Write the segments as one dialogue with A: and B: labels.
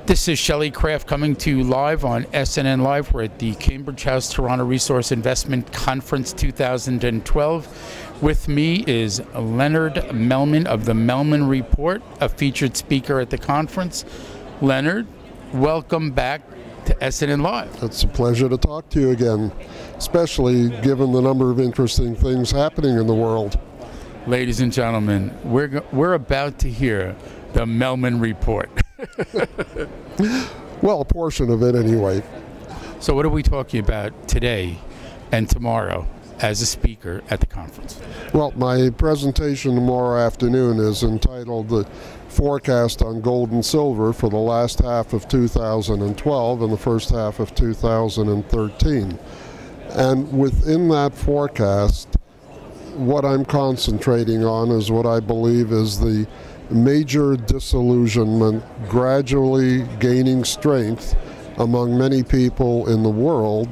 A: This is Shelley Craft coming to you live on SNNLive. We're at the Cambridge House Toronto Resource Investment Conference 2012. With me is Leonard Melman of the Melman Report, a featured speaker at the conference. Leonard, welcome back to SNNLive.
B: It's a pleasure to talk to you again, especially given the number of interesting things happening in the world.
A: Ladies and gentlemen, we're about to hear the Melman Report.
B: Well, a portion of it anyway.
A: So what are we talking about today and tomorrow as a speaker at the conference?
B: Well, my presentation tomorrow afternoon is entitled The Forecast on Gold and Silver for the last half of 2012 and the first half of 2013. And within that forecast, what I'm concentrating on is what I believe is the major disillusionment gradually gaining strength among many people in the world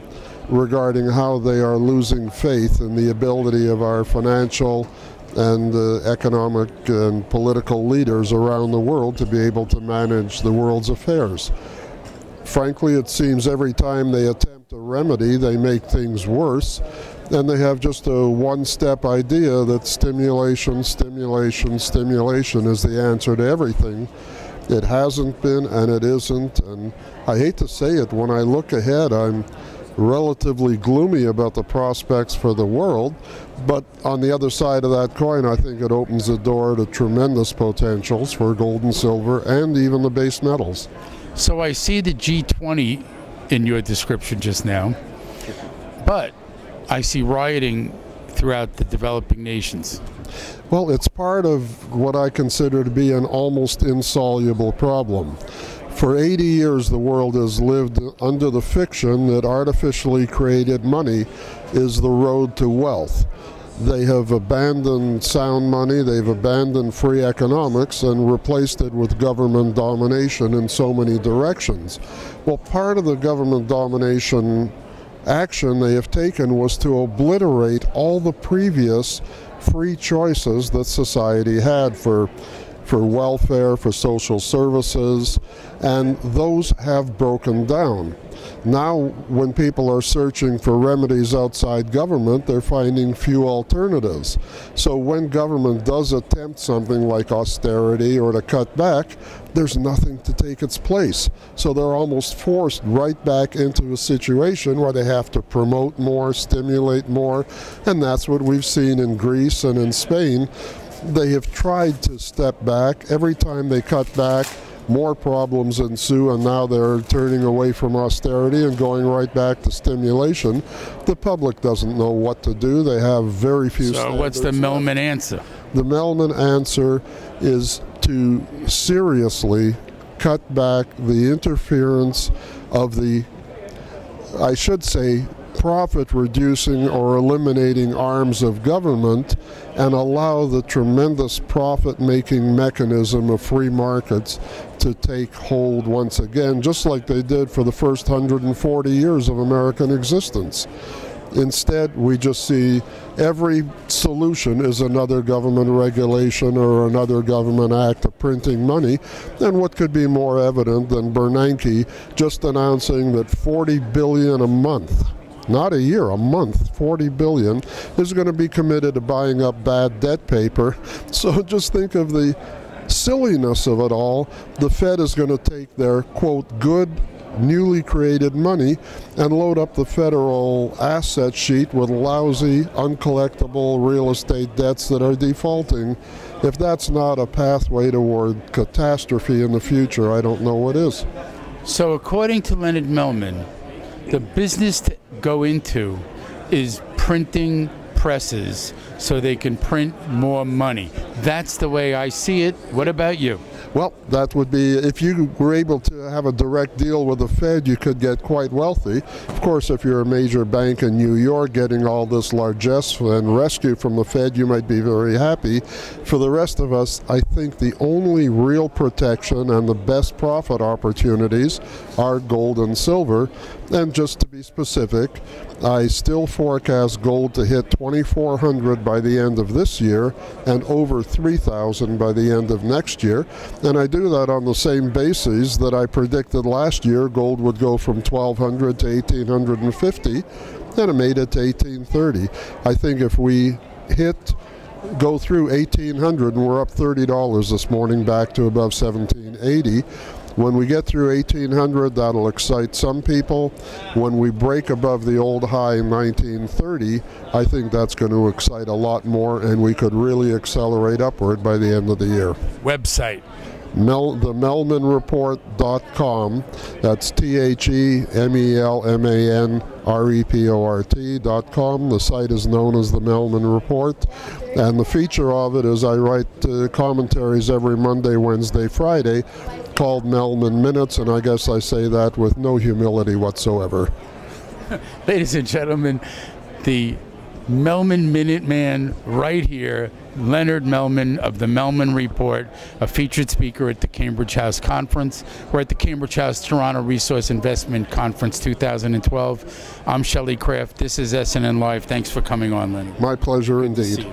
B: regarding how they are losing faith in the ability of our financial and economic and political leaders around the world to be able to manage the world's affairs. Frankly, it seems every time they attempt a remedy, they make things worse. And they have just a one-step idea that stimulation, stimulation, stimulation is the answer to everything. It hasn't been, and it isn't. And I hate to say it, when I look ahead, I'm relatively gloomy about the prospects for the world. But on the other side of that coin, I think it opens the door to tremendous potentials for gold and silver and even the base metals.
A: So I see the G20 in your description just now, but I see rioting throughout the developing nations.
B: Well, it's part of what I consider to be an almost insoluble problem. For 80 years, the world has lived under the fiction that artificially created money is the road to wealth. They have abandoned sound money, they've abandoned free economics and replaced it with government domination in so many directions. Well, part of the government domination action they have taken was to obliterate all the previous free choices that society had for welfare, for social services, and those have broken down. Now, when people are searching for remedies outside government, they're finding few alternatives. So when government does attempt something like austerity or to cut back, there's nothing to take its place. So they're almost forced right back into a situation where they have to promote more, stimulate more, and that's what we've seen in Greece and in Spain. They have tried to step back. Every time they cut back, more problems ensue, and now they're turning away from austerity and going right back to stimulation. The public doesn't know what to do. They have very few standards.
A: So what's the Melman answer?
B: The Melman answer is to seriously cut back the interference of the, I should say, profit-reducing or eliminating arms of government and allow the tremendous profit-making mechanism of free markets to take hold once again, just like they did for the first 140 years of American existence. Instead, we just see every solution is another government regulation or another government act of printing money. And what could be more evident than Bernanke just announcing that $40 billion a month, not a year, a month, $40 billion, is going to be committed to buying up bad debt paper. So just think of the silliness of it all. The Fed is going to take their, quote, good, newly created money and load up the federal asset sheet with lousy, uncollectible real estate debts that are defaulting. If that's not a pathway toward catastrophe in the future, I don't know what is.
A: So according to Leonard Melman, the business to go into is printing presses so they can print more money. That's the way I see it. What about you?
B: Well, that would be, if you were able to have a direct deal with the Fed, you could get quite wealthy. Of course, if you're a major bank in New York getting all this largesse and rescue from the Fed, you might be very happy. For the rest of us, I think the only real protection and the best profit opportunities are gold and silver. And just to be specific, I still forecast gold to hit 2,400 by the end of this year and over 3,000 by the end of next year. And I do that on the same basis that I predicted last year gold would go from 1,200 to 1,850, and it made it to 1,830. I think if we go through 1,800, and we're up $30 this morning back to above 1,780. When we get through 1,800, that'll excite some people. When we break above the old high in 1930, I think that's going to excite a lot more, and we could really accelerate upward by the end of the year.
A: Website?
B: themelmanreport.com. That's TheMelmanreport.com. The site is known as the Melman Report, and the feature of it is I write commentaries every Monday, Wednesday, Friday called Melman Minutes, and I guess I say that with no humility whatsoever.
A: Ladies and gentlemen, the Melman Minute Man right here, Leonard Melman of the Melman Report, a featured speaker at the Cambridge House Conference. We're at the Cambridge House Toronto Resource Investment Conference 2012. I'm Shelley Kraft. This is SNN Live. Thanks for coming on, Leonard.
B: My pleasure indeed.